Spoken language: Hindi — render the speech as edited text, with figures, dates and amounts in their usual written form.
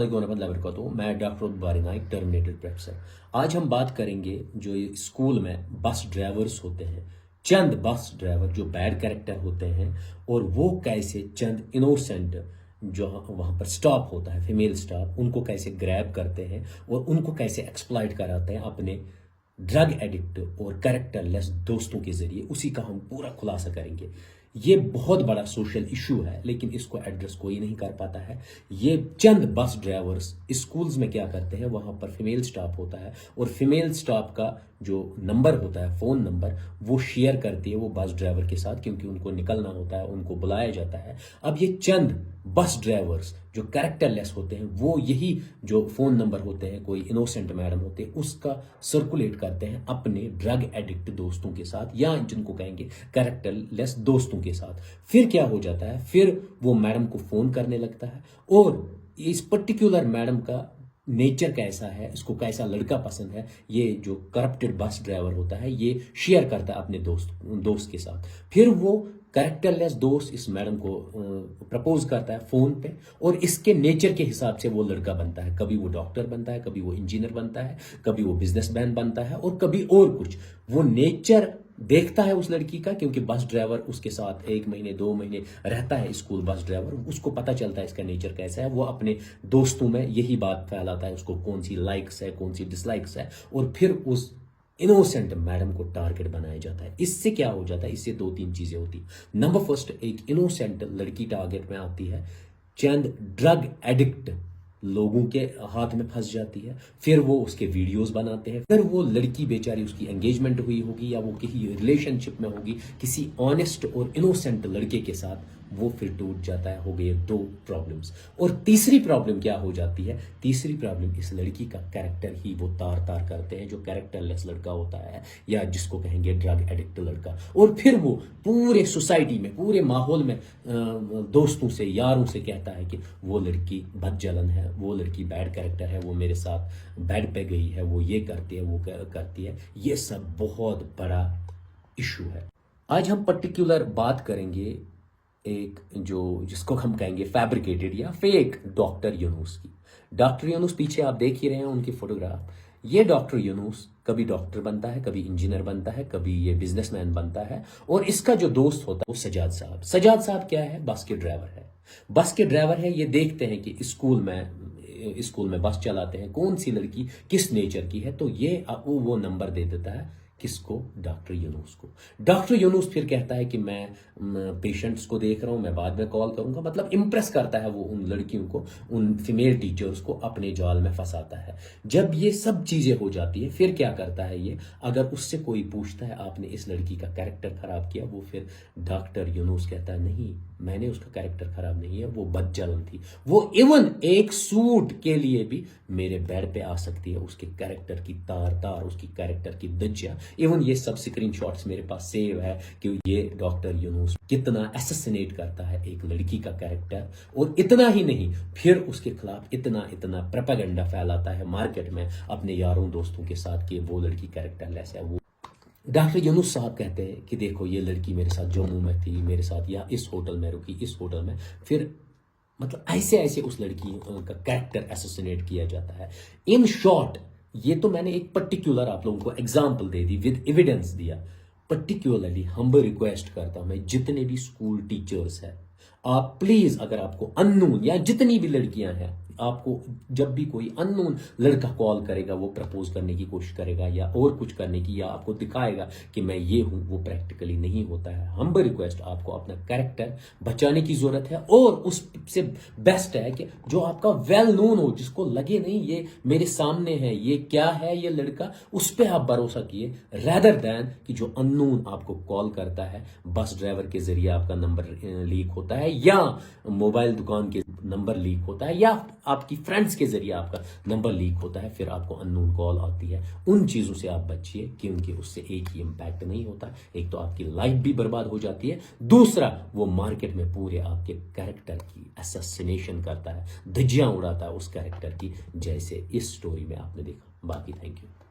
अस्सलामुअलैकुम मैं डॉक्टर बारी नाइक टर्मिनेटेड प्रोफेसर। आज हम बात करेंगे जो ये स्कूल में बस ड्राइवर्स होते हैं, चंद बस ड्राइवर जो बैड कैरेक्टर होते हैं, और वो कैसे चंद इनोसेंट जो वहाँ पर स्टाफ होता है, फीमेल स्टाफ, उनको कैसे ग्रैब करते हैं और उनको कैसे एक्सप्लॉइट कराते हैं अपने ड्रग एडिक्ट और कैरेक्टरलेस दोस्तों के जरिए। उसी का हम पूरा खुलासा करेंगे। ये बहुत बड़ा सोशल इशू है, लेकिन इसको एड्रेस कोई नहीं कर पाता है। ये चंद बस ड्राइवर्स स्कूल्स में क्या करते हैं, वहां पर फीमेल स्टाफ होता है और फीमेल स्टाफ का जो नंबर होता है, फोन नंबर, वो शेयर करती है वो बस ड्राइवर के साथ, क्योंकि उनको निकलना होता है, उनको बुलाया जाता है। अब ये चंद बस ड्राइवर्स जो कैरेक्टरलेस होते हैं, वो यही जो फोन नंबर होते हैं, कोई इनोसेंट मैडम होते हैं, उसका सर्कुलेट करते हैं अपने ड्रग एडिक्ट दोस्तों के साथ, या जिनको कहेंगे कैरेक्टरलेस दोस्तों के साथ। फिर क्या हो जाता है, फिर वो मैडम को फोन करने लगता है, और इस पर्टिकुलर मैडम का नेचर कैसा है, इसको कैसा लड़का पसंद है, ये जो करप्टेड बस ड्राइवर होता है ये शेयर करता है अपने दोस्त के साथ। फिर वो कैरेक्टरलेस दोस्त इस मैडम को प्रपोज करता है फोन पे, और इसके नेचर के हिसाब से वो लड़का बनता है। कभी वो डॉक्टर बनता है, कभी वो इंजीनियर बनता है, कभी वो बिजनेसमैन बनता है, और कभी और कुछ। वो नेचर देखता है उस लड़की का, क्योंकि बस ड्राइवर उसके साथ 1 महीने 2 महीने रहता है स्कूल बस ड्राइवर, उसको पता चलता है इसका नेचर कैसा है। वो अपने दोस्तों में यही बात फैलाता है, उसको कौन सी लाइक्स है, कौन सी डिसलाइक्स है, और फिर उस इनोसेंट मैडम को टारगेट बनाया जाता है। इससे क्या हो जाता है, इससे 2-3 चीजें होती। नंबर फर्स्ट, एक इनोसेंट लड़की टारगेट में आती है, चंद ड्रग एडिक्ट लोगों के हाथ में फंस जाती है। फिर वो उसके वीडियोस बनाते हैं, फिर वो लड़की बेचारी, उसकी एंगेजमेंट हुई होगी या वो किसी रिलेशनशिप में होगी किसी ऑनेस्ट और इनोसेंट लड़के के साथ, वो फिर टूट जाता है। हो गए 2 प्रॉब्लम्स। और तीसरी प्रॉब्लम क्या हो जाती है, तीसरी प्रॉब्लम इस लड़की का कैरेक्टर ही वो तार तार करते हैं, जो कैरेक्टरलेस लड़का होता है या जिसको कहेंगे ड्रग एडिक्ट लड़का। और फिर वो पूरे सोसाइटी में, पूरे माहौल में दोस्तों से, यारों से कहता है कि वो लड़की बदजलन है, वो लड़की बैड कैरेक्टर है, वो मेरे साथ बेड पे गई है, वो ये करती है, वो करती है। ये सब बहुत बड़ा इशू है। आज हम पर्टिकुलर बात करेंगे एक जो जिसको हम कहेंगे फैब्रिकेटेड या फेक डॉक्टर यूनुस की। डॉक्टर यूनुस पीछे आप देख ही रहे हैं उनकी फोटोग्राफ। ये डॉक्टर यूनुस कभी डॉक्टर बनता है, कभी इंजीनियर बनता है, कभी ये बिजनेसमैन बनता है, और इसका जो दोस्त होता है वो सजाद साहब। सजाद साहब क्या है, बस के ड्राइवर है। बस के ड्राइवर है, ये देखते हैं कि स्कूल में बस चलाते हैं, कौन सी लड़की किस नेचर की है, तो ये वो नंबर दे देता है किसको, डॉक्टर यूनुस को। डॉक्टर यूनुस फिर कहता है कि मैं पेशेंट्स को देख रहा हूं, मैं बाद में कॉल करूंगा। मतलब इंप्रेस करता है वो उन लड़कियों को, उन फीमेल टीचर्स को अपने जाल में फंसाता है। जब ये सब चीजें हो जाती है, फिर क्या करता है ये, अगर उससे कोई पूछता है आपने इस लड़की का कैरेक्टर खराब किया, वो फिर डॉक्टर यूनुस कहता है नहीं, मैंने उसका कैरेक्टर खराब नहीं है, वो बदजलन थी, वो इवन एक सूट के लिए भी मेरे बेड पे आ सकती है। उसके कैरेक्टर की तार तार, उसकी कैरेक्टर की दज्जियां, इवन ये सब स्क्रीनशॉट्स मेरे पास सेव है कि ये डॉक्टर यूनुस कितना असैसिनेट करता है एक लड़की का कैरेक्टर। और इतना ही नहीं, फिर उसके खिलाफ इतना प्रोपेगेंडा फैलाता है मार्केट में अपने यारों दोस्तों के साथ कि वो लड़की कैरेक्टरलेस है। वो डॉक्टर यूनुस साहब कहते हैं कि देखो ये लड़की मेरे साथ जम्मू में थी, मेरे साथ या इस होटल में रुकी, इस होटल में। फिर मतलब ऐसे उस लड़की का कैरेक्टर असैसिनेट किया जाता है। इन शॉर्ट, ये तो मैंने एक पर्टिकुलर आप लोगों को example they the, with evidence दिया। पर्टिकुलरली हम्बल रिक्वेस्ट करता हूं मैं, जितने भी स्कूल टीचर्स हैं, आप प्लीज, अगर आपको अननोन या जितनी भी लड़कियां हैं, आपको जब भी कोई अननोन लड़का कॉल करेगा, वो प्रपोज करने की कोशिश करेगा या और कुछ करने की, या आपको दिखाएगा कि मैं ये हूं, वो प्रैक्टिकली नहीं होता है। हम्बल रिक्वेस्ट, आपको अपना कैरेक्टर बचाने की जरूरत है। और उससे बेस्ट है कि जो आपका वेल नोन हो, जिसको लगे नहीं ये मेरे सामने है, ये क्या है ये लड़का, उस पर आप भरोसा किए, रेदर दैन कि जो अननोन आपको कॉल करता है, बस ड्राइवर के जरिए आपका नंबर लीक होता है, या मोबाइल दुकान के नंबर लीक होता है, या आपकी फ्रेंड्स के जरिए आपका नंबर लीक होता है, फिर आपको अननोन कॉल आती है। उन चीजों से आप बचिए, क्योंकि उससे एक ही इंपैक्ट नहीं होता, एक तो आपकी लाइफ भी बर्बाद हो जाती है, दूसरा वो मार्केट में पूरे आपके कैरेक्टर की असैसिनेशन करता है, धज्जियां उड़ाता है उस कैरेक्टर की, जैसे इस स्टोरी में आपने देखा। बाकी थैंक यू।